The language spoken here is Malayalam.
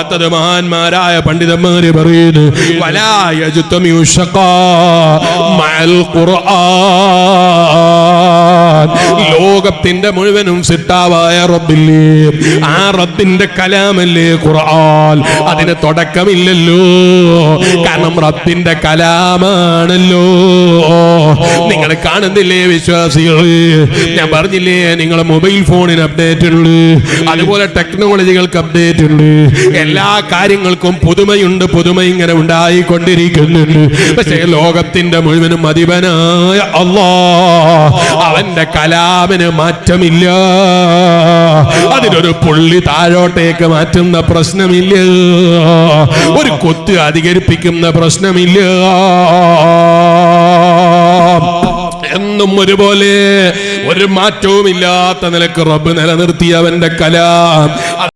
മൂന്നാമത്തത് മഹാന്മാരായ പണ്ഡിതന്മാര് പറയുന്നു വലാ യജ്തമിഉ ശഖാ മഅൽ ഖുർആൻ. ലോകത്തിന്റെ മുഴുവനും സിട്ടാവായ റബ്ബില്ലേ, ആ റബ്ബിന്റെ കലാമല്ലേ ഖുർആൻ. അതിന് തുടക്കമില്ലല്ലോ, കാരണം റബ്ബിന്റെ കലാമാണല്ലോ. നിങ്ങൾ കാണുന്നില്ലേ വിശ്വാസികള്, ഞാൻ പറഞ്ഞില്ലേ നിങ്ങൾ മൊബൈൽ ഫോണിന് അപ്ഡേറ്റ് ഉണ്ട്, അതുപോലെ ടെക്നോളജികൾക്ക് അപ്ഡേറ്റ് ഉണ്ട്, എല്ലാ കാര്യങ്ങൾക്കും പുതുമയുണ്ട്, പുതുമ ഇങ്ങനെ ഉണ്ടായിക്കൊണ്ടിരിക്കുന്നുണ്ട്. പക്ഷേ ലോകത്തിന്റെ മുഴുവനും അധിപനായ അല്ലാഹ്, അവന്റെ കലാമിന് മാറ്റമില്ല. അതിനൊരു പുള്ളി താഴോട്ടേക്ക് മാറ്റുന്ന പ്രശ്നമില്ല, ഒരു കൊത്ത് അധികരിപ്പിക്കുന്ന പ്രശ്നമില്ല. എന്നും ഒരുപോലെ ഒരു മാറ്റവും ഇല്ലാത്ത നിലക്ക് റബ്ബ് നിലനിർത്തിയവന്റെ കലാം